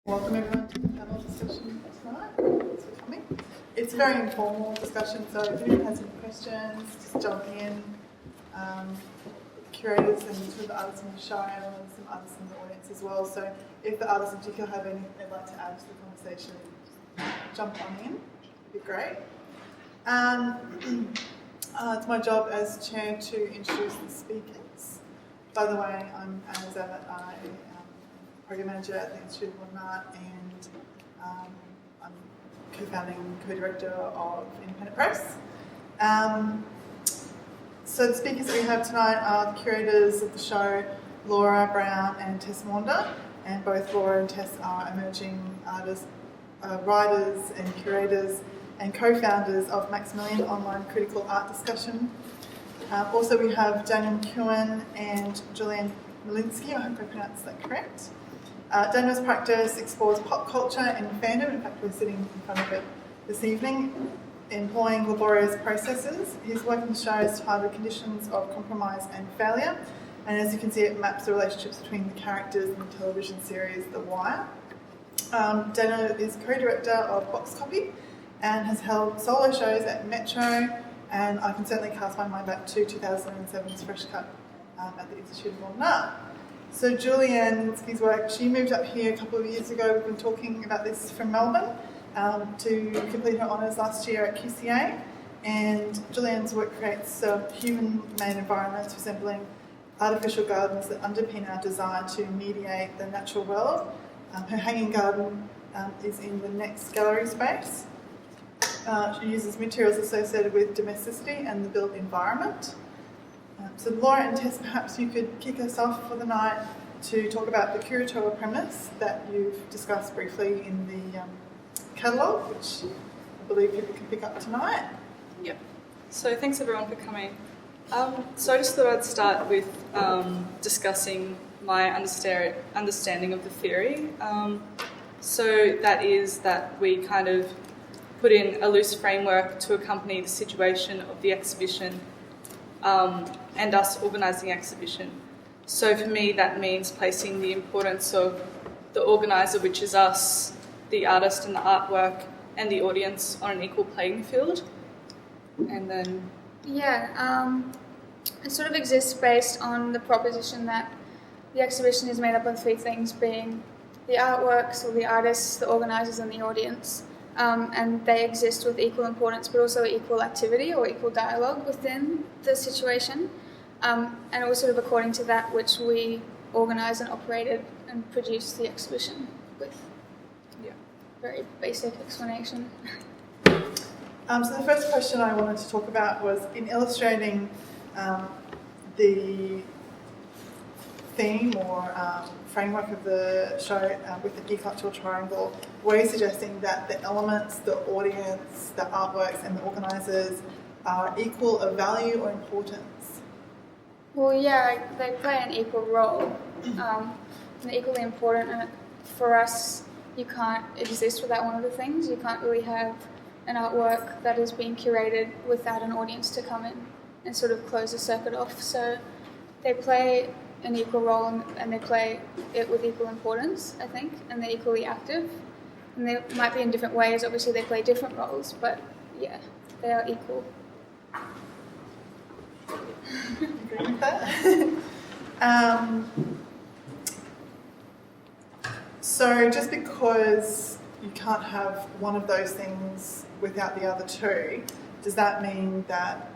Welcome everyone to the panel discussion tonight. Thanks for coming. It's a very informal discussion, so if anyone has any questions, just jump in. Curators and sort of the artists in the show and some artists in the audience as well. So if the artists in particular have anything they'd like to add to the conversation, just jump on in. It'd be great. It's my job as chair to introduce the speakers. By the way, I'm Anna Zavat. I am program manager at the Institute of Modern Art, and I'm co-founding co-director of Independent Press. So the speakers that we have tonight are the curators of the show, Laura Brown and Tess Maunder, and both Laura and Tess are emerging artists, writers and curators and co-founders of Maximilian Online Critical Art Discussion. Also we have Daniel McEwen and Julian Malinsky, I hope I pronounced that correct. Daniel's practice explores pop culture and fandom. In fact, we're sitting in front of it this evening, employing laborious processes. His work in the show is titled Conditions of Compromise and Failure, and as you can see, it maps the relationships between the characters in the television series The Wire. Daniel is co-director of Box Copy and has held solo shows at Metro, and I can certainly cast my mind back to 2007's Fresh Cut at the Institute of Modern Art. So Julianne Malinsky's work, she moved up here a couple of years ago. We've been talking about this from Melbourne to complete her honours last year at QCA. And Julianne's work creates human-made environments resembling artificial gardens that underpin our desire to mediate the natural world. Her hanging garden is in the next gallery space. She uses materials associated with domesticity and the built environment. So Laura and Tess, perhaps you could kick us off for the night to talk about the curatorial premise that you've discussed briefly in the catalogue, which I believe people can pick up tonight. Yep. So thanks everyone for coming. So I just thought I'd start with discussing my understanding of the theory. So that is that we kind of put in a loose framework to accompany the situation of the exhibition and us organising exhibition. So for me that means placing the importance of the organiser, which is us, the artist and the artwork, and the audience on an equal playing field. And then... it sort of exists based on the proposition that the exhibition is made up of three things, being the artworks or the artists, the organisers and the audience. And they exist with equal importance but also equal activity or equal dialogue within the situation. And it was sort of according to that which we organised and operated and produced the exhibition with. Yeah. Very basic explanation. So the first question I wanted to talk about was in illustrating the theme or framework of the show with the eclectic triangle, were you suggesting that the elements, the audience, the artworks and the organisers are equal of value or importance? Well, yeah, they play an equal role. They're equally important, and for us, you can't exist without one of the things. You can't really have an artwork that is being curated without an audience to come in and sort of close the circuit off. So they play an equal role and they play it with equal importance, I think, and they're equally active. And they might be in different ways. Obviously, they play different roles, but yeah, they are equal. Agree with that? So just because you can't have one of those things without the other two, does that mean that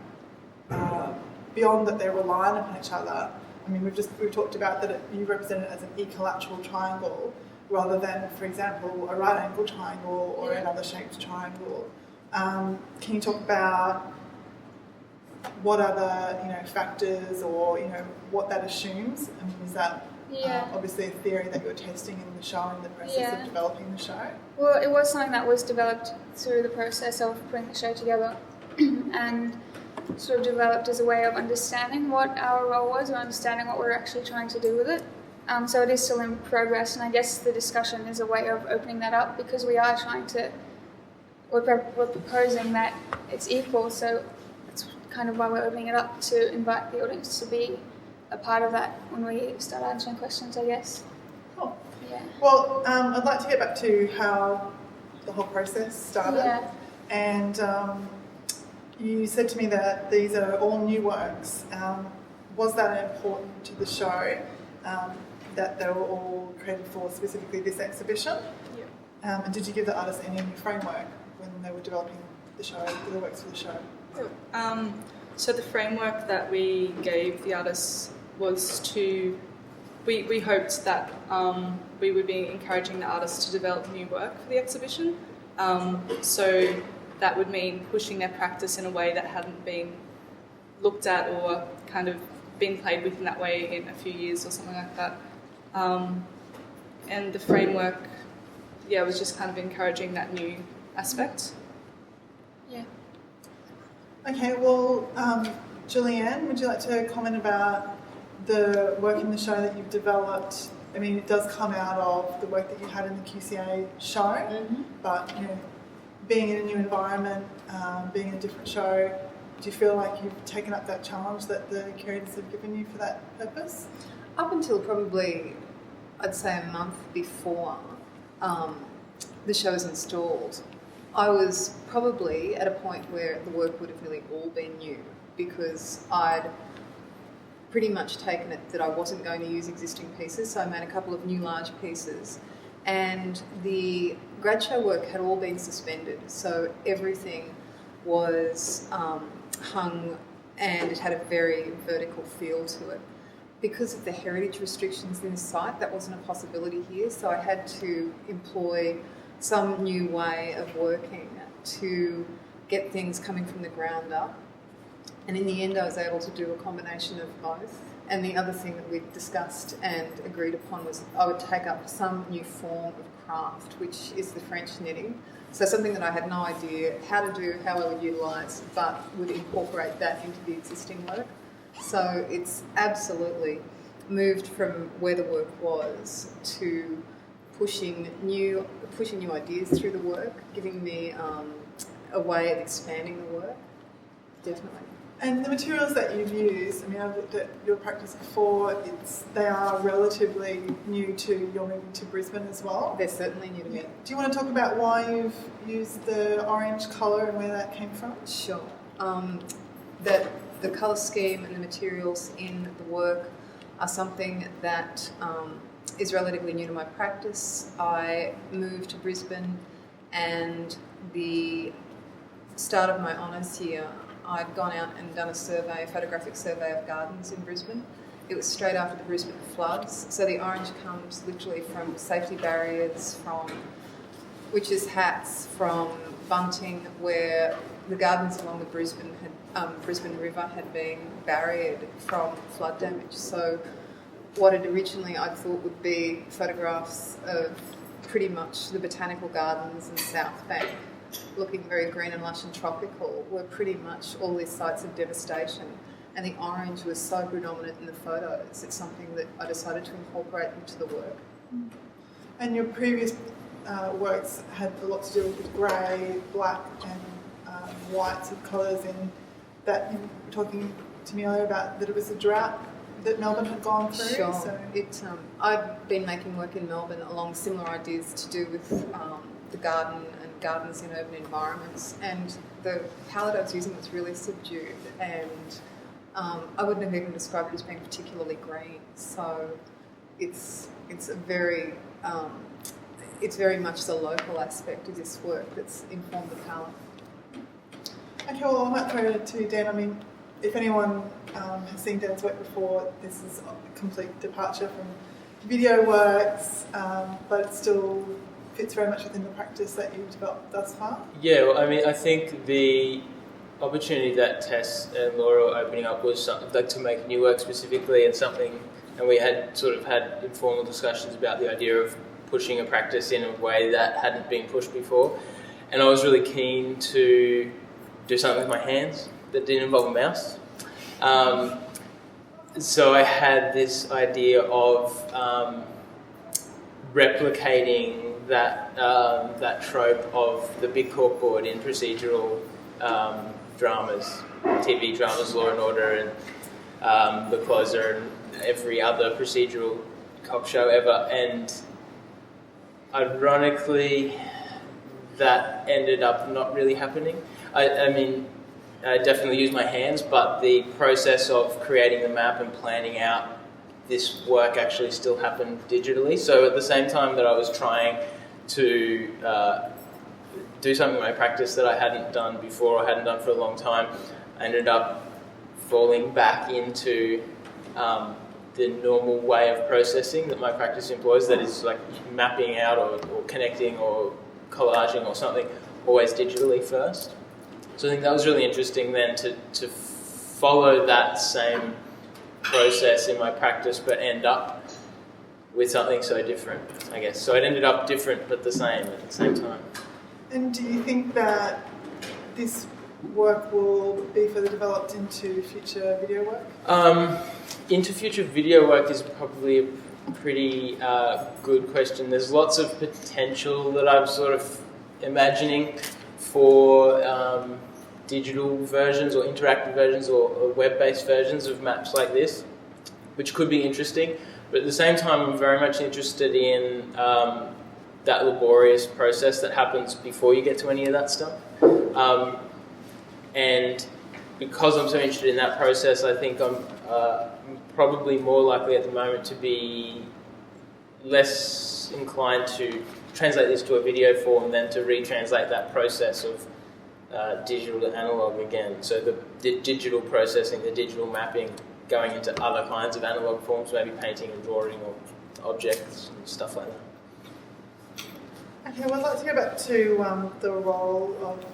beyond that they're reliant upon each other? I mean, we've talked about that you represent it as an equilateral triangle rather than, for example, a right angle triangle or another shaped triangle. Can you talk about what other factors or what that assumes? I mean, is that obviously a theory that you're testing in the show in the process of developing the show? Well, it was something that was developed through the process of putting the show together and sort of developed as a way of understanding what our role was or understanding what we're actually trying to do with it. So it is still in progress, and I guess the discussion is a way of opening that up because we're proposing that it's equal, so that's kind of why we're opening it up, to invite the audience to be a part of that when we start answering questions, I guess. Cool. Yeah. Well, I'd like to get back to how the whole process started. Yeah. And you said to me that these are all new works. Was that important to the show, that they were all created for specifically this exhibition? Yeah. And did you give the artists any new framework when they were developing the show, the works for the show? So the framework that we gave the artists was to, we hoped that we would be encouraging the artists to develop new work for the exhibition. So that would mean pushing their practice in a way that hadn't been looked at or kind of been played with in that way in a few years or something like that. And the framework, was just kind of encouraging that new aspect. Yeah. Okay, well, Julianne, would you like to comment about the work in the show that you've developed? I mean, it does come out of the work that you had in the QCA show, but being in a new environment, being in a different show, do you feel like you've taken up that challenge that the curators have given you for that purpose? Up until probably, I'd say a month before the show was installed, I was probably at a point where the work would have nearly all been new, because I'd pretty much taken it that I wasn't going to use existing pieces, so I made a couple of new large pieces, and the grad show work had all been suspended, so everything was hung and it had a very vertical feel to it. Because of the heritage restrictions in the site, that wasn't a possibility here, so I had to employ some new way of working to get things coming from the ground up. And in the end, I was able to do a combination of both. And the other thing that we discussed and agreed upon was I would take up some new form of craft, which is the French knitting. So something that I had no idea how to do, how I would utilise, but would incorporate that into the existing work. So it's absolutely moved from where the work was to pushing new ideas through the work, giving me a way of expanding the work, definitely. And the materials that you've used, I mean, I've looked at your practice before, they are relatively new to your moving to Brisbane as well. They're certainly new to me. Do you want to talk about why you've used the orange colour and where that came from? Sure. That the colour scheme and the materials in the work are something that is relatively new to my practice. I moved to Brisbane, and the start of my honours year, I'd gone out and done a photographic survey of gardens in Brisbane. It was straight after the Brisbane floods, so the orange comes literally from safety barriers, from witches' hats, from bunting, where the gardens along the Brisbane River had been barriered from flood damage. So what had originally I thought would be photographs of pretty much the botanical gardens in South Bank, looking very green and lush and tropical, were pretty much all these sites of devastation. And the orange was so predominant in the photos. It's something that I decided to incorporate into the work. And your previous works had a lot to do with grey, black and whites of colours, in that you were talking to me earlier about that it was a drought that Melbourne had gone through. Sure. So. I've been making work in Melbourne along similar ideas to do with the garden and gardens in urban environments, and the palette I was using was really subdued, and I wouldn't have even described it as being particularly green. So it's very much the local aspect of this work that's informed the palette. Okay, well, I might throw it to Dan. I mean, if anyone has seen Dan's work before, this is a complete departure from video works, but it still fits very much within the practice that you've developed thus far. Yeah, well, I mean, I think the opportunity that Tess and Laura were opening up was something like to make new work specifically, and we had sort of had informal discussions about the idea of pushing a practice in a way that hadn't been pushed before. And I was really keen to do something with my hands that didn't involve a mouse. So I had this idea of replicating that trope of the big corkboard in procedural dramas, TV dramas, Law and Order, and The Closer, and every other procedural cop show ever, and ironically, that ended up not really happening. I mean, I definitely use my hands, but the process of creating the map and planning out this work actually still happened digitally. So at the same time that I was trying to do something in my practice that I hadn't done before or hadn't done for a long time, I ended up falling back into the normal way of processing that my practice employs, that is like mapping out or connecting or collaging or something, always digitally first. So I think that was really interesting then to follow that same process in my practice but end up with something so different, I guess. So it ended up different but the same at the same time. And do you think that this work will be further developed into future video work? Into future video work is probably a pretty good question. There's lots of potential that I'm sort of imagining for digital versions or interactive versions or web-based versions of maps like this, which could be interesting. But at the same time, I'm very much interested in that laborious process that happens before you get to any of that stuff. And because I'm so interested in that process, I think I'm probably more likely at the moment to be less inclined to translate this to a video form than to retranslate that process of digital to analog again. So the digital processing, the digital mapping, going into other kinds of analog forms, maybe painting and drawing or objects and stuff like that. Okay, well, I'd like to go back to the role of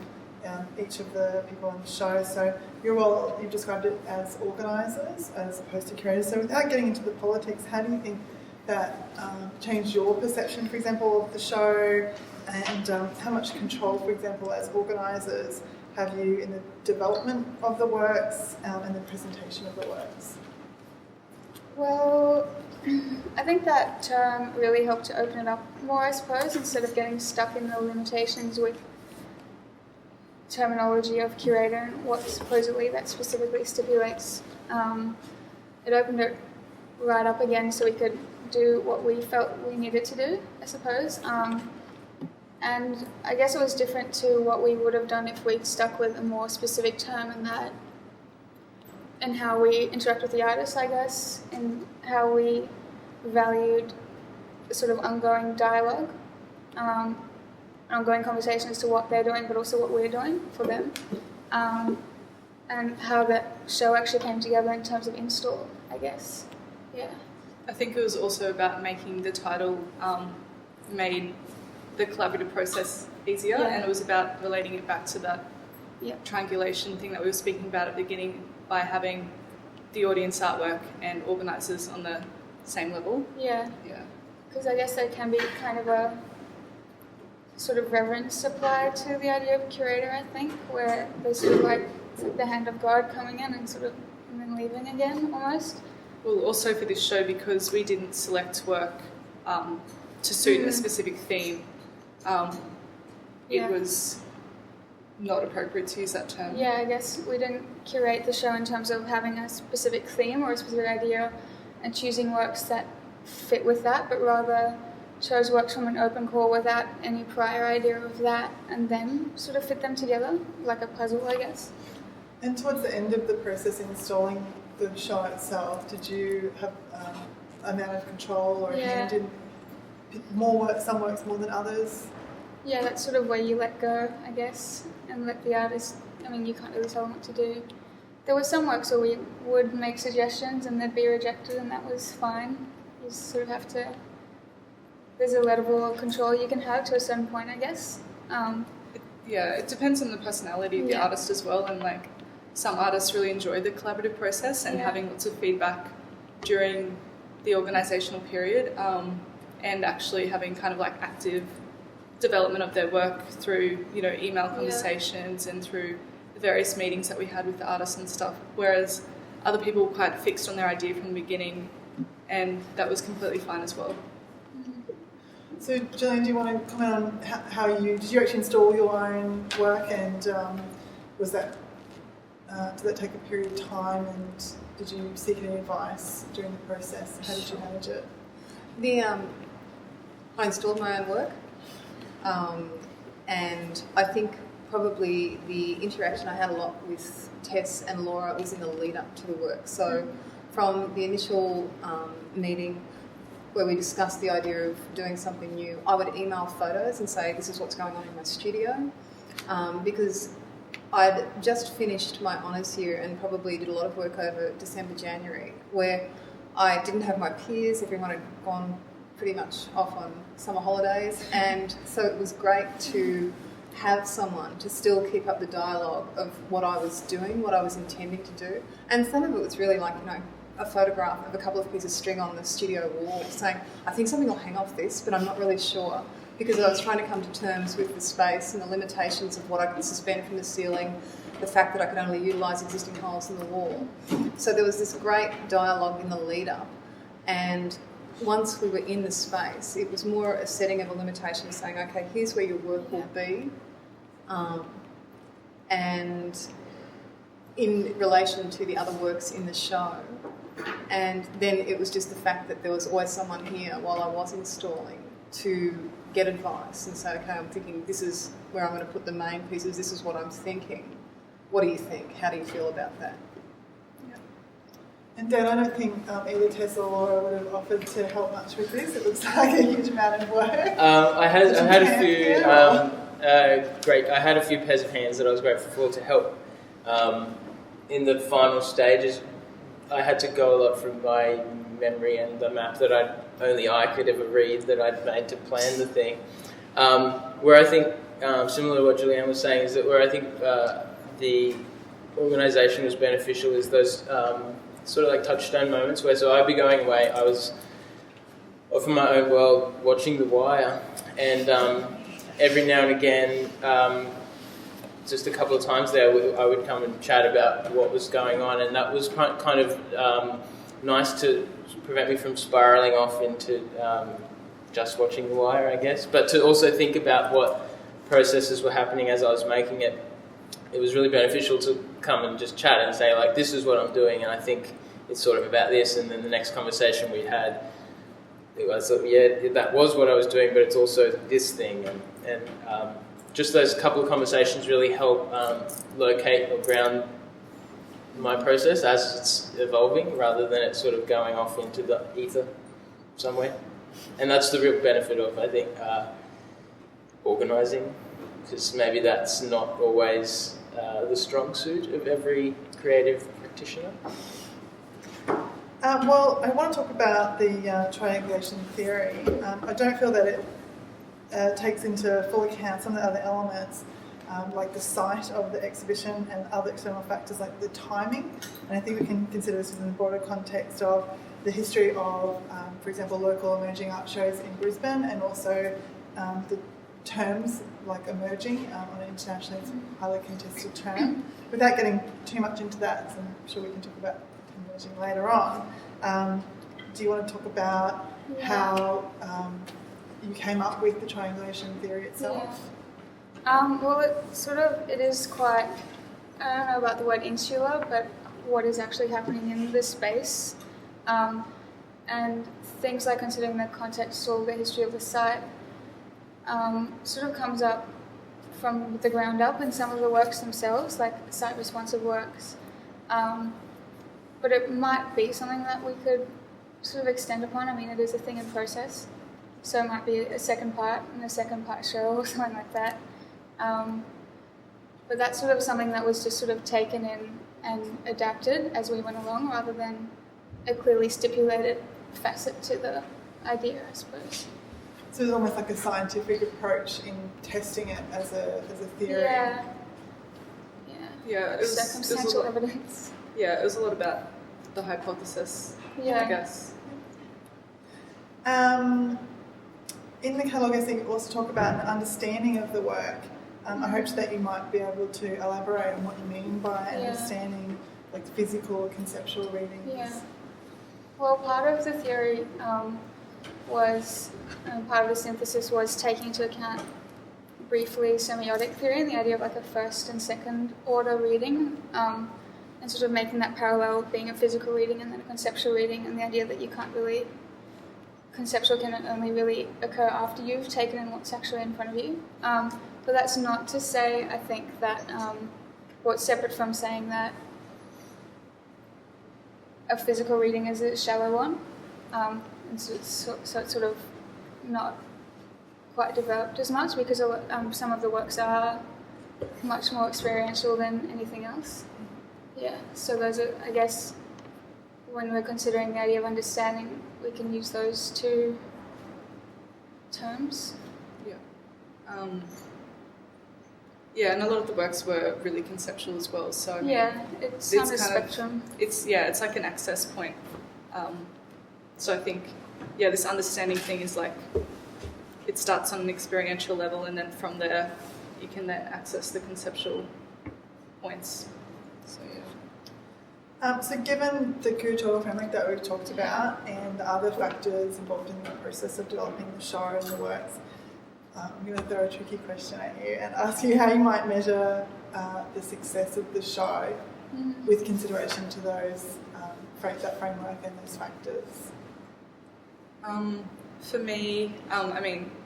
each of the people on the show. So your role, you've described it as organisers as opposed to curators. So without getting into the politics, how do you think that changed your perception, for example, of the show, and how much control, for example, as organisers have you in the development of the works and the presentation of the works? Well, I think that term really helped to open it up more, I suppose, instead of getting stuck in the limitations with terminology of curator and what supposedly that specifically stipulates. It opened it right up again so we could do what we felt we needed to do, I suppose. And I guess it was different to what we would have done if we'd stuck with a more specific term in that, and how we interact with the artists, I guess, and how we valued the sort of ongoing dialogue, ongoing conversation as to what they're doing, but also what we're doing for them, and how that show actually came together in terms of install, I guess. Yeah. I think it was also about making the title made the collaborative process easier, and it was about relating it back to that triangulation thing that we were speaking about at the beginning, by having the audience artwork and organisers on the same level. Yeah. Because I guess there can be kind of a sort of reverence applied to the idea of curator, I think, where there's sort of like the hand of God coming in and then leaving again, almost. Well, also for this show, because we didn't select work to suit a specific theme, it was not appropriate to use that term. Yeah, I guess we didn't curate the show in terms of having a specific theme or a specific idea and choosing works that fit with that, but rather chose works from an open call without any prior idea of that, and then sort of fit them together like a puzzle, I guess. And towards the end of the process installing the show itself, did you have amount of control or a hand in more work, some works more than others? Yeah, that's sort of where you let go, I guess, and let the artist, I mean, you can't really tell them what to do. There were some works where we would make suggestions and they'd be rejected, and that was fine. You sort of have to, there's a level of control you can have to a certain point, I guess. It depends on the personality of the artist as well, and like some artists really enjoy the collaborative process and having lots of feedback during the organisational period, and actually having kind of like active development of their work through, email conversations and through the various meetings that we had with the artists and stuff, whereas other people were quite fixed on their idea from the beginning, and that was completely fine as well. So, Gillian, do you want to comment on how did you actually install your own work, and was that did that take a period of time, and did you seek any advice during the process? How did you manage it? I installed my own work, and I think probably the interaction I had a lot with Tess and Laura was in the lead up to the work. So from the initial meeting where we discussed the idea of doing something new, I would email photos and say, this is what's going on in my studio, because I'd just finished my honours year and probably did a lot of work over December, January, where I didn't have my peers, everyone had gone pretty much off on summer holidays, and so it was great to have someone to still keep up the dialogue of what I was doing, what I was intending to do. And some of it was really like, a photograph of a couple of pieces of string on the studio wall saying, I think something will hang off this, but I'm not really sure, because I was trying to come to terms with the space and the limitations of what I could suspend from the ceiling, the fact that I could only utilise existing holes in the wall. So there was this great dialogue in the lead up, and once we were in the space, it was more a setting of a limitation, saying, okay, here's where your work will be, and in relation to the other works in the show. And then it was just the fact that there was always someone here while I was installing to get advice and say, okay, I'm thinking this is where I'm going to put the main pieces, this is what I'm thinking. What do you think? How do you feel about that? And Dan, I don't think either Tess or Laura would have offered to help much with this. It looks like a huge amount of work. I had a few I had a few pairs of hands that I was grateful for to help. In the final stages, I had to go a lot from my memory and the map that only I could ever read that I'd made to plan the thing. Where I think, similar to what Julianne was saying, is that where I think the organisation was beneficial is those sort of like touchstone moments where, so I'd be going away, I was off in my own world watching The Wire, and every now and again, just a couple of times there, I would come and chat about what was going on, and that was kind of nice to prevent me from spiralling off into just watching The Wire, I guess, but to also think about what processes were happening as I was making it. It was really beneficial to come and just chat and say, like, this is what I'm doing, and I think it's sort of about this, and then the next conversation we had, it was, yeah, that was what I was doing, but it's also this thing, and just those couple of conversations really help locate or ground my process as it's evolving, rather than it sort of going off into the ether somewhere. And that's the real benefit of, I think, organising, because maybe that's not always the strong suit of every creative practitioner. Well, I want to talk about the triangulation theory. I don't feel that it takes into full account some of the other elements, like the site of the exhibition and other external factors like the timing. And I think we can consider this in the broader context of the history of, for example, local emerging art shows in Brisbane, and also the terms like emerging on an internationally highly contested term. Without getting too much into that, so I'm sure we can talk about emerging later on. Do you want to talk about how you came up with the triangulation theory itself? Well, it is quite, I don't know about the word insular, but what is actually happening in this space. And things like considering the context or the history of the site sort of comes up from the ground up in some of the works themselves, like site-responsive works. But it might be something that we could sort of extend upon. I mean, it is a thing in process, so it might be a second part and a second part show or something like that. But that's sort of something that was just sort of taken in and adapted as we went along, rather than a clearly stipulated facet to the idea, I suppose. So it's almost like a scientific approach in testing it as a theory. Yeah, it was circumstantial evidence. Yeah, it was a lot about the hypothesis, I guess. In the catalogue, I think you also talk about an understanding of the work. I hope that you might be able to elaborate on what you mean by understanding, like physical or conceptual readings. Yeah. Well, part of the theory was, part of the synthesis was taking into account briefly semiotic theory and the idea of like a first and second order reading, and sort of making that parallel being a physical reading and then a conceptual reading, and the idea that you can't really conceptual can only really occur after you've taken in what's actually in front of you. But that's not to say, I think, that what's separate from saying that a physical reading is a shallow one. And so it's sort of not quite developed as much because some of the works are much more experiential than anything else. Yeah, so those are, I guess, when we're considering the idea of understanding, we can use those two terms. Yeah, and a lot of the works were really conceptual as well. So I mean, it's on a spectrum. It's like an access point. So I think, this understanding thing is like, it starts on an experiential level, and then from there, you can then access the conceptual points. So So given the curatorial framework that we've talked about and the other factors involved in the process of developing the show and the works, I'm going to throw a tricky question at you and ask you how you might measure the success of the show with consideration to those that framework and those factors. For me,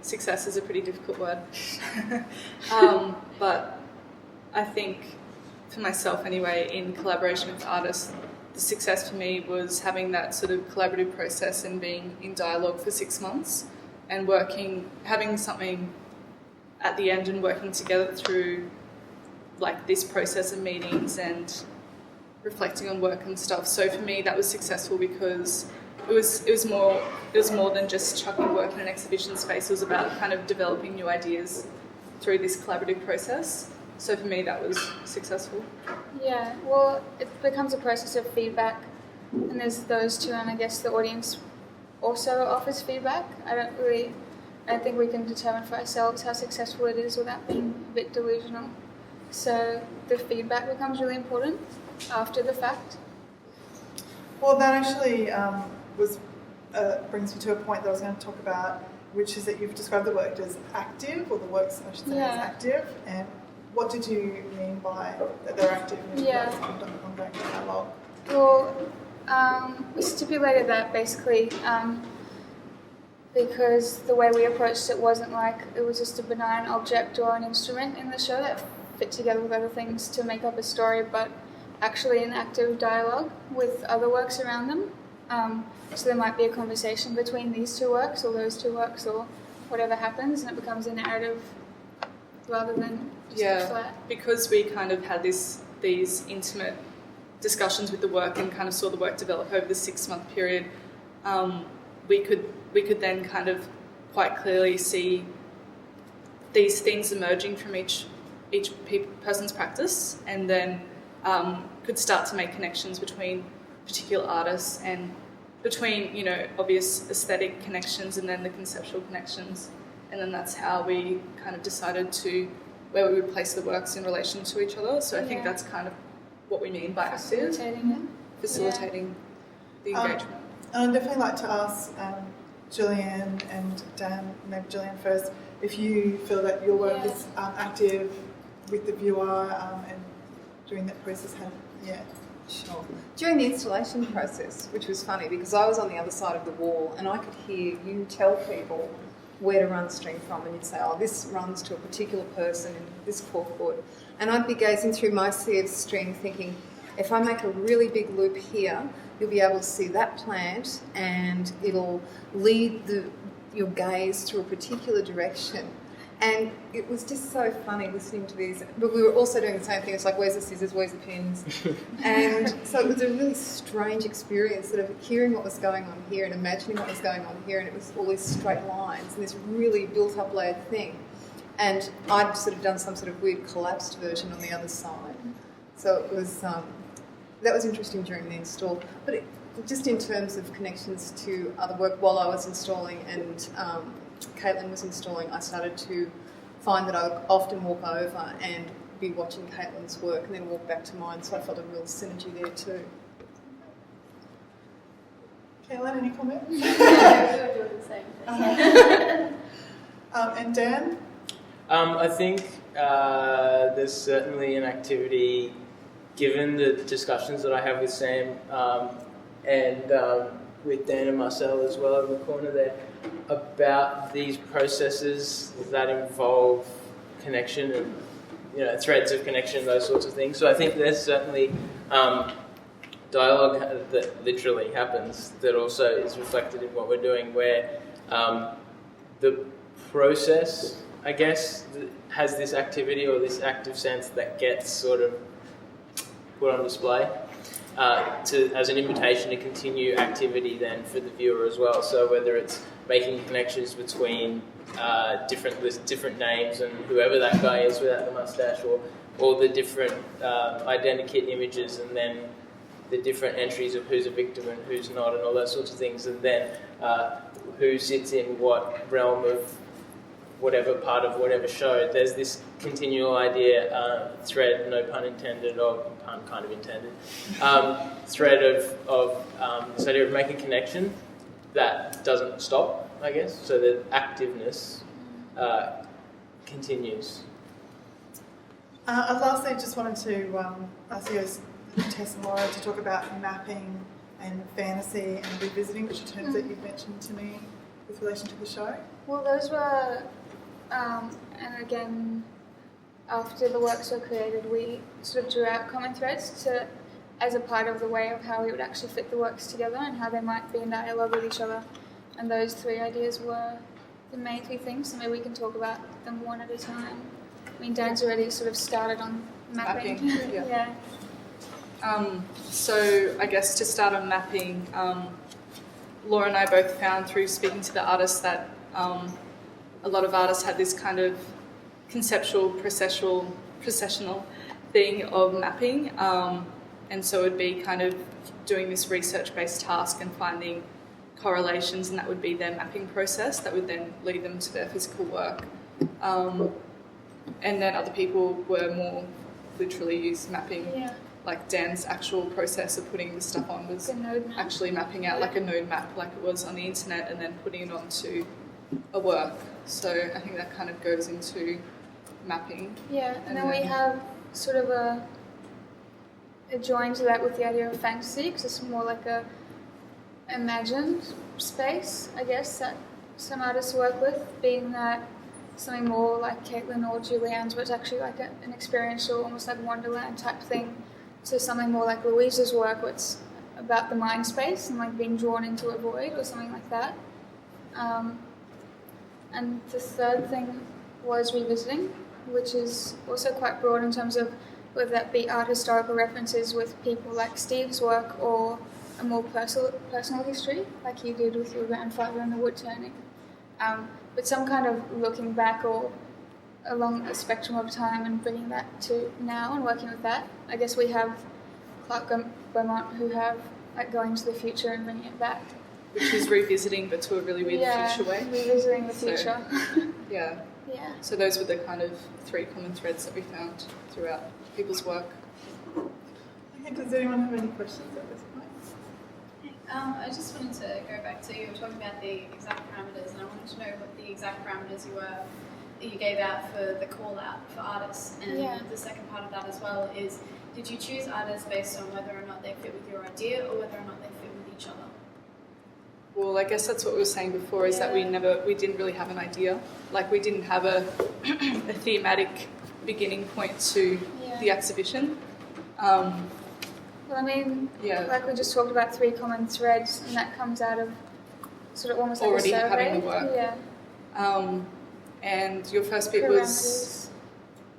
success is a pretty difficult word. But I think, for myself anyway, in collaboration with artists, the success for me was having that sort of collaborative process and being in dialogue for 6 months and having something at the end and working together through like this process of meetings and reflecting on work and stuff. So for me, that was successful because it was more than just chucking work in an exhibition space. It was about kind of developing new ideas through this collaborative process. So for me, that was successful. Yeah, well, it becomes a process of feedback, and there's those two, and I guess the audience also offers feedback. I don't think we can determine for ourselves how successful it is without being a bit delusional. So the feedback becomes really important after the fact. Well, that actually brings me to a point that I was going to talk about, which is that you've described the work as active, or the works, I should say, as active. And what did you mean by that they're active in ongoing dialogue? Well, we stipulated that basically because the way we approached it wasn't like it was just a benign object or an instrument in the show that fit together with other things to make up a story, but actually an active dialogue with other works around them. So there might be a conversation between these two works or those two works or whatever happens, and it becomes a narrative rather than just flat. Because we kind of had these intimate discussions with the work and kind of saw the work develop over the 6-month period, we could then kind of quite clearly see these things emerging from each person's practice, and then could start to make connections between particular artists and between, obvious aesthetic connections and then the conceptual connections. And then that's how we kind of decided where we would place the works in relation to each other. So I think that's kind of what we mean by active. Facilitating the engagement. And I'd definitely like to ask Gillian and Dan, maybe Gillian first, if you feel that your work is active with the viewer and during that process. Sure. During the installation process, which was funny because I was on the other side of the wall and I could hear you tell people where to run string from, and you'd say, oh, this runs to a particular person in this corkboard. And I'd be gazing through my sea of string thinking, if I make a really big loop here, you'll be able to see that plant and it'll lead your gaze through a particular direction. And it was just so funny listening to these. But we were also doing the same thing. It's like, where's the scissors, where's the pins? And so it was a really strange experience sort of hearing what was going on here and imagining what was going on here. And it was all these straight lines and this really built-up layered thing. And I'd sort of done some sort of weird collapsed version on the other side. So it was that was interesting during the install. But just in terms of connections to other work, while I was installing and Caitlin was installing, I started to find that I would often walk over and be watching Caitlin's work and then walk back to mine, so I felt a real synergy there too. Caitlin, any comments? Yeah, we were doing the same thing. And Dan? I think there's certainly an activity, given the discussions that I have with Sam, and with Dan and Marcel as well in the corner there about these processes that involve connection and threads of connection, those sorts of things. So I think there's certainly dialogue that literally happens that also is reflected in what we're doing, where the process, I guess, has this activity or this active sense that gets sort of put on display as an invitation to continue activity then for the viewer as well. So whether it's making connections between different names and whoever that guy is without the mustache, or the different identikit images, and then the different entries of who's a victim and who's not, and all those sorts of things, and then who sits in what realm of whatever part of whatever show. There's this continual idea, thread, no pun intended, or pun kind of intended, thread of this idea of making connection that doesn't stop, I guess, so the activeness continues. Lastly, I just wanted to ask you guys, Tess and Laura, to talk about mapping and fantasy and revisiting, which are terms that you've mentioned to me with relation to the show. Well, those were, and again, after the works were created, we sort of drew out common threads as a part of the way of how we would actually fit the works together and how they might be in dialogue with each other. And those three ideas were the main three things, so maybe we can talk about them one at a time. I mean, Dan's already sort of started on mapping. Yeah. So I guess to start on mapping, Laura and I both found through speaking to the artists that a lot of artists had this kind of conceptual, processional thing of mapping, and so it would be kind of doing this research-based task and finding correlations, and that would be their mapping process that would then lead them to their physical work. And then other people were more literally used mapping. Yeah. Like Dan's actual process of putting the stuff on was actually mapping out like a node map, like it was on the internet, and then putting it onto a work. So I think that kind of goes into mapping. Yeah, and then we have sort of a join to that with the idea of fantasy, because it's more like a imagined space, I guess, that some artists work with, being that something more like Caitlin or Julianne's, where it's actually like an experiential, almost like Wonderland type thing, to something more like Louise's work, where it's about the mind space and like being drawn into a void or something like that. And the third thing was revisiting, which is also quite broad in terms of whether that be art historical references with people like Steve's work, or a more personal history, like you did with your grandfather and the wood turning. But some kind of looking back or along a spectrum of time and bringing that to now and working with that. I guess we have Clark Beaumont who have like going to the future and bringing it back. Which is revisiting, but to a really weird future way. Revisiting the future. Yeah. Yeah. So those were the kind of three common threads that we found throughout people's work. Okay, does anyone have any questions at this point? I just wanted to go back to, you were talking about the exact parameters, and I wanted to know what the exact parameters you gave out for the call out for artists. And the second part of that as well is, did you choose artists based on whether or not they fit with your idea, or whether or not they fit with each other? Well, I guess that's what we were saying before, is that we didn't really have an idea. Like, we didn't have a thematic beginning point to the exhibition. Well, I mean, like we just talked about three common threads, and that comes out of sort of almost already like a survey. having the work. Yeah. And your first bit was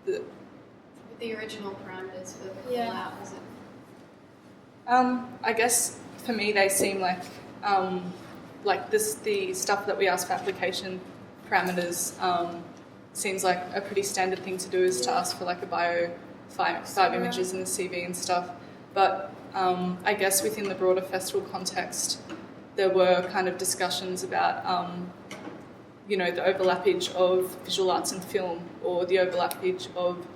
the original parameters for the call out, was it? I guess for me they seem like the stuff that we ask for application parameters seems like a pretty standard thing to do, is to ask for like a bio, five images in the CV and stuff. But I guess within the broader festival context, there were kind of discussions about the overlappage of visual arts and film, or the overlappage of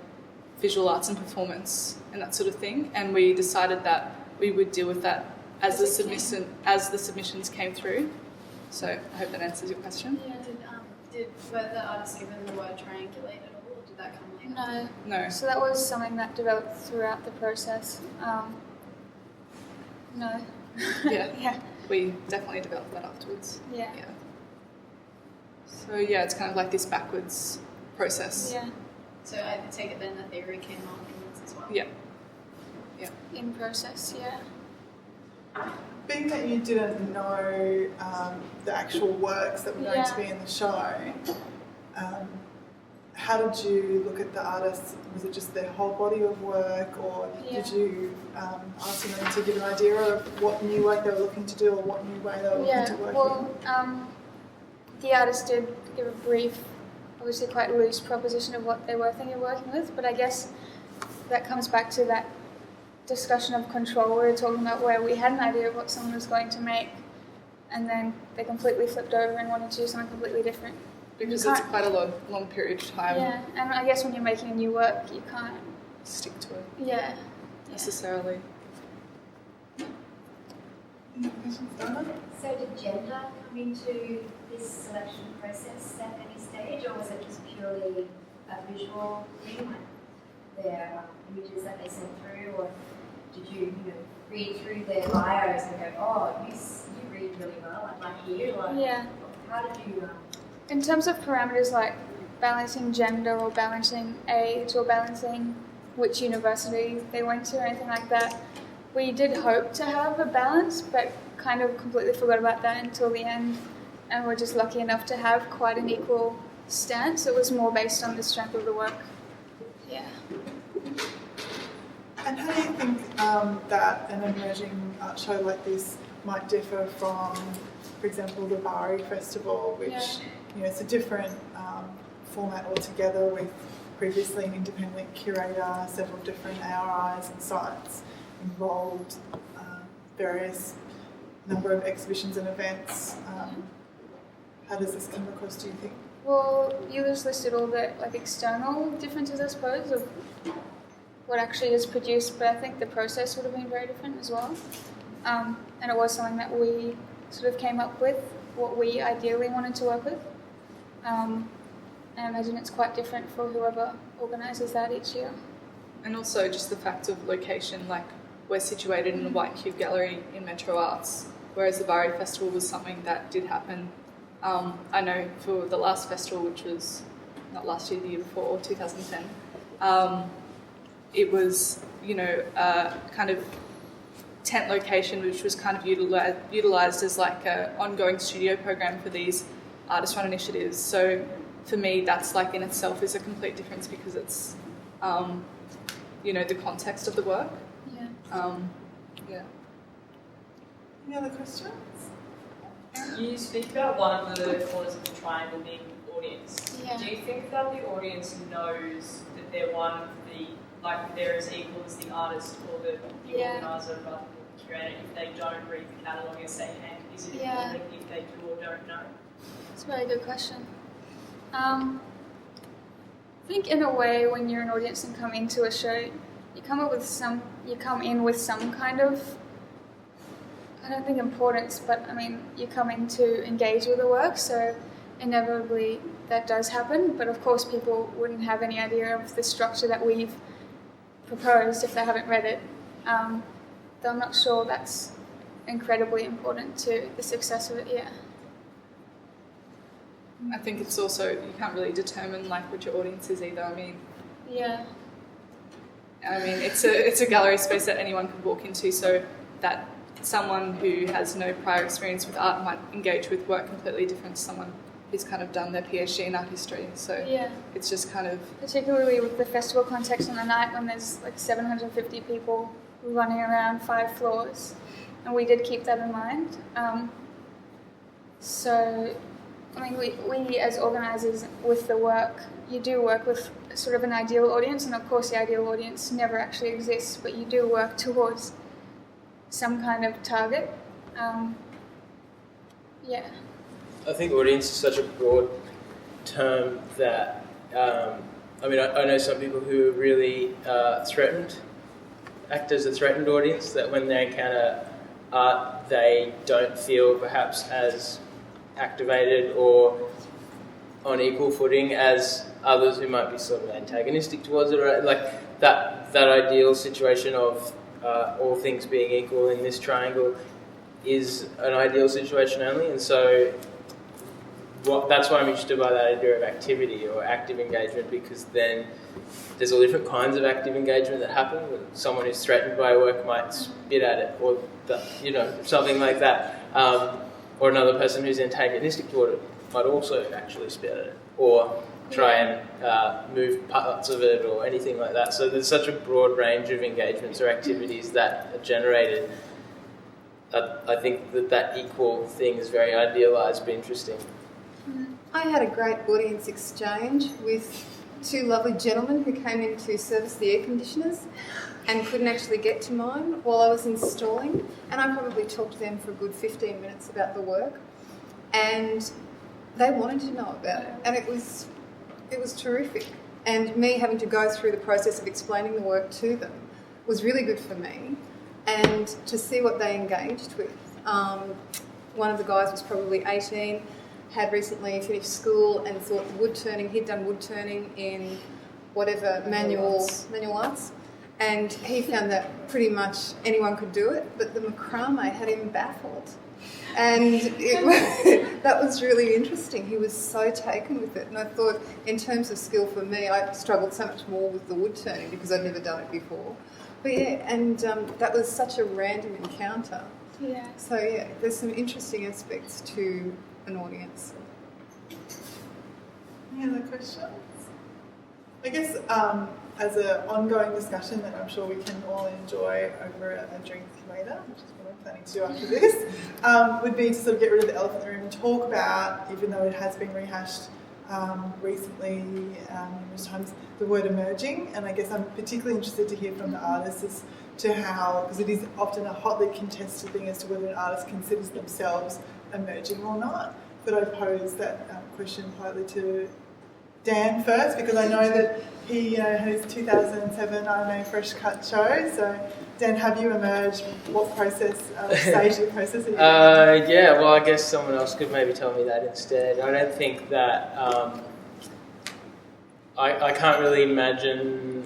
visual arts and performance, and that sort of thing. And we decided that we would deal with that as the submissions came through. So I hope that answers your question. Yeah. Were the artists given the word triangulate at all, or did that come later? No. So that was something that developed throughout the process. No. Yeah. Yeah. we definitely developed that afterwards. Yeah. So yeah, it's kind of like this backwards process. Yeah. So I take it then the theory came afterwards as well. Yeah. In process, yeah. Being that you didn't know the actual works that were going to be in the show, how did you look at the artists? Was it just their whole body of work, or did you ask them to give an idea of what new work they were looking to do or what new way they were looking to work in? The artist did give a brief, obviously quite loose proposition of what they were thinking of working with, but I guess that comes back to that discussion of control we were talking about, where we had an idea of what someone was going to make and then they completely flipped over and wanted to do something completely different. Because it's quite a long period of time. Yeah, and I guess when you're making a new work, you can't stick to it. Yeah. Necessarily. So did gender come into this selection process at any stage, or was it just purely a visual thing, like their images that they sent through, or did you read through their bios and go, oh, you read really well, I'd like you, or how did you... In terms of parameters like balancing gender or balancing age or balancing which university they went to or anything like that, we did hope to have a balance, but kind of completely forgot about that until the end, and we're just lucky enough to have quite an equal stance. It was more based on the strength of the work. Yeah. And how do you think that an emerging art show like this might differ from, for example, the Bari Festival, which it's a different format altogether, with previously an independent curator, several different ARIs and sites involved, various number of exhibitions and events. How does this come across, do you think? Well, you just listed all the external differences, I suppose, of what actually is produced, but I think the process would have been very different as well. And it was something that we sort of came up with, what we ideally wanted to work with. And I imagine it's quite different for whoever organises that each year. And also just the fact of location, like we're situated in a White Cube Gallery in Metro Arts, whereas the Bari Festival was something that did happen. I know for the last festival, which was not last year, the year before, 2010, it was, a kind of tent location which was kind of utilised as like an ongoing studio program for these artist-run initiatives. So for me, that's like in itself is a complete difference, because it's, the context of the work. Yeah. Any other questions? You speak about one of the corners of the triangle being the audience. Yeah. Do you think that the audience knows that they're one of the, like they're as equal as the artist or the organiser rather than the curator, if they don't read the catalogue and say, hey, is it important if they do or don't know? That's a very good question. I think in a way, when you're an audience and come into a show, you come in with some kind of, I don't think importance, but I mean, you come in to engage with the work, so inevitably that does happen, but of course people wouldn't have any idea of the structure that we've proposed if they haven't read it. Though I'm not sure that's incredibly important to the success of it, I think it's also, you can't really determine like what your audience is either. I mean, it's a gallery space that anyone can walk into, so that someone who has no prior experience with art might engage with work completely different to someone who's kind of done their PhD in art history. So it's just kind of... Particularly with the festival context on the night when there's like 750 people running around 5 floors, and we did keep that in mind. We as organisers with the work, you do work with sort of an ideal audience, and of course the ideal audience never actually exists, but you do work towards some kind of target. I think audience is such a broad term that, I know some people who are really threatened, act as a threatened audience, that when they encounter art, they don't feel perhaps as activated or on equal footing as others who might be sort of antagonistic towards it, or like that ideal situation of all things being equal in this triangle is an ideal situation only, and so that's why I'm interested by that idea of activity or active engagement, because then there's all different kinds of active engagement that happen. Someone who's threatened by work might spit at it, or something like that. Or another person who's antagonistic toward it might also actually spit at it, or try and move parts of it, or anything like that. So there's such a broad range of engagements or activities that are generated. I think that equal thing is very idealised but interesting. I had a great audience exchange with two lovely gentlemen who came in to service the air conditioners and couldn't actually get to mine while I was installing, and I probably talked to them for a good 15 minutes about the work, and they wanted to know about it, and it was terrific. And me having to go through the process of explaining the work to them was really good for me, and to see what they engaged with. One of the guys was probably 18, had recently finished school and thought he'd done wood turning in whatever manual arts, and he found that pretty much anyone could do it, but the macrame had him baffled. And that was really interesting. He was so taken with it, and I thought, in terms of skill for me, I struggled so much more with the wood turning because I'd never done it before. But yeah, and that was such a random encounter. Yeah. So yeah, there's some interesting aspects to an audience. Any other questions? I guess as an ongoing discussion that I'm sure we can all enjoy over a drink later, which is what I'm planning to do after this, would be to sort of get rid of the elephant in the room and talk about, even though it has been rehashed recently numerous times, the word emerging. And I guess I'm particularly interested to hear from the artists as to how, because it is often a hotly contested thing as to whether an artist considers themselves emerging or not. But I pose that question partly to Dan first, because I know that he had his 2007 I'm a Fresh Cut show. So Dan, have you emerged? What process, stage of the process are you in? Yeah, well, I guess someone else could maybe tell me that instead. I don't think that... I can't really imagine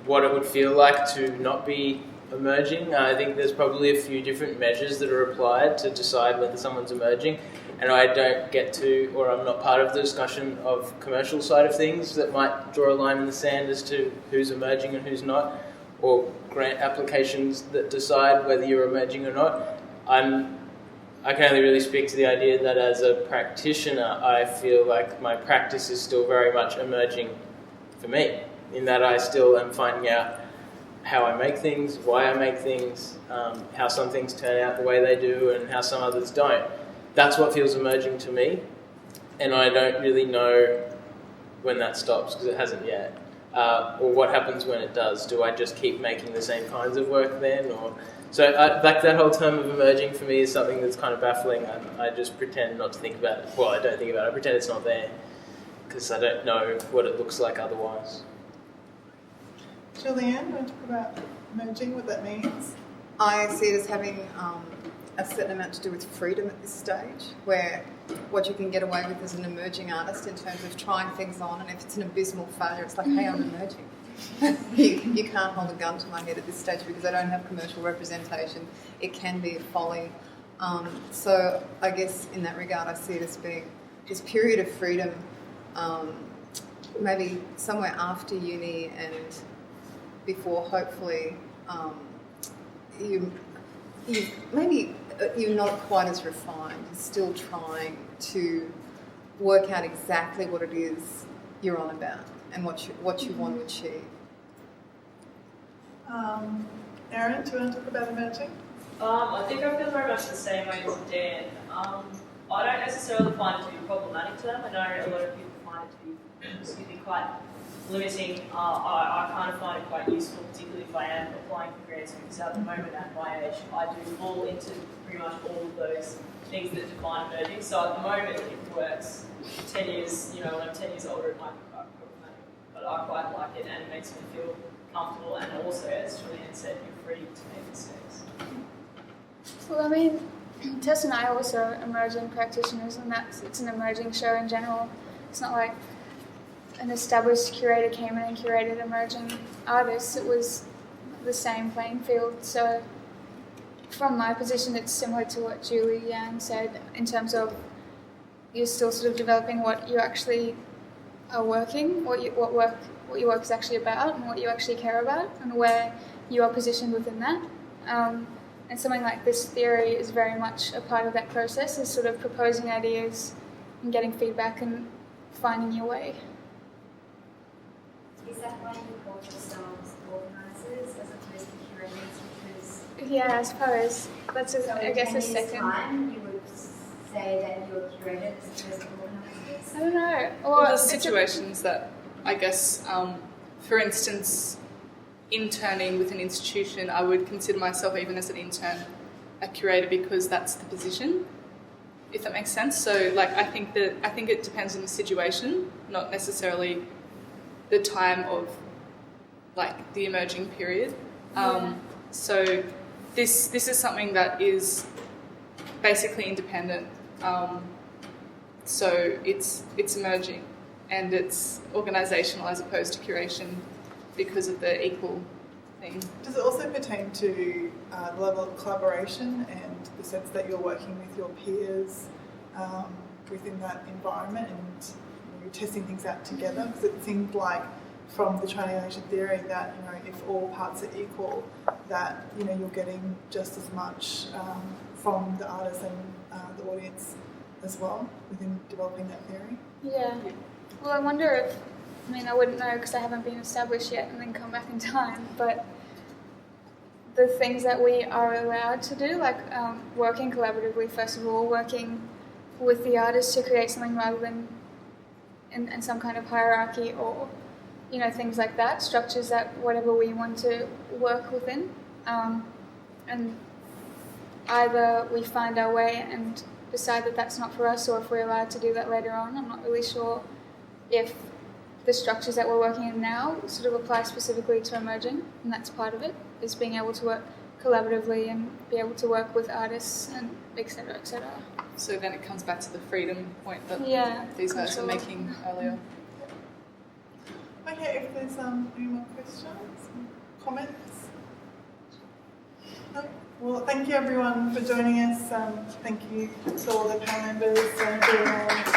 what it would feel like to not be emerging. I think there's probably a few different measures that are applied to decide whether someone's emerging, and I don't get to, or I'm not part of the discussion of commercial side of things that might draw a line in the sand as to who's emerging and who's not, or grant applications that decide whether you're emerging or not. I can only really speak to the idea that as a practitioner, I feel like my practice is still very much emerging for me, in that I still am finding out how I make things, why I make things, how some things turn out the way they do and how some others don't. That's what feels emerging to me, and I don't really know when that stops, because it hasn't yet. Or what happens when it does. Do I just keep making the same kinds of work then? So like that whole term of emerging for me is something that's kind of baffling. I just pretend not to think about it. Well, I don't think about it. I pretend it's not there because I don't know what it looks like otherwise. Julianne, do you want to talk about emerging, what that means? I see it as having a certain amount to do with freedom at this stage, where what you can get away with as an emerging artist in terms of trying things on, and if it's an abysmal failure, it's like, hey, I'm emerging. You can't hold a gun to my head at this stage because I don't have commercial representation. It can be a folly. So I guess in that regard I see it as being this period of freedom, maybe somewhere after uni and before hopefully you're not quite as refined. You're still trying to work out exactly what it is you're on about and what you want to achieve. Erin, do you want to talk about emerging? I think I feel very much the same way as Dan. I don't necessarily find it to be problematic to them. I know a lot of people find it to be quite limiting. I kind of find it quite useful, particularly if I am applying for grants, because at the moment at my age, I do fall into pretty much all of those things that define emerging. So at the moment, it works. 10 years, when I'm 10 years older, it might be quite problematic, but I quite like it, and it makes me feel comfortable, and also, as Julianne said, you're free to make mistakes. Well, I mean, Tess and I are also emerging practitioners, and it's an emerging show in general. It's not like an established curator came in and curated emerging artists. It was the same playing field. So from my position, it's similar to what Julie Yang said in terms of you're still sort of developing what you actually are working, what your work is actually about, and what you actually care about, and where you are positioned within that. And something like this theory is very much a part of that process, is sort of proposing ideas and getting feedback and finding your way. Is that why you call yourselves organisers as opposed to curators? Because Yeah, I suppose that's I guess a second. Time you would say that you're curators as opposed to organisers. I don't know. Well, there's situations that I guess, for instance, interning with an institution, I would consider myself, even as an intern, a curator because that's the position, if that makes sense. So, like, I think it depends on the situation, not necessarily the time of, like, the emerging period. So, this is something that is basically independent. So it's emerging, and it's organisational as opposed to curation because of the equal thing. Does it also pertain to the level of collaboration and the sense that you're working with your peers within that environment and you're testing things out together? Because it seemed like from the triangulation theory that if all parts are equal, that you're getting just as much from the artist and the audience as well within developing that theory. Yeah. Well, I wonder if, I wouldn't know because I haven't been established yet and then come back in time, but the things that we are allowed to do, like working collaboratively, first of all, working with the artist to create something rather than in some kind of hierarchy or, things like that, structures that whatever we want to work within. And either we find our way and decide that that's not for us, or if we're allowed to do that later on. I'm not really sure if the structures that we're working in now sort of apply specifically to emerging, and that's part of it, is being able to work collaboratively and be able to work with artists and et cetera, et cetera. So then it comes back to the freedom point that these guys were making earlier. Okay, if there's any more questions, comments? No? Well, thank you everyone for joining us. Thank you to all the panel members.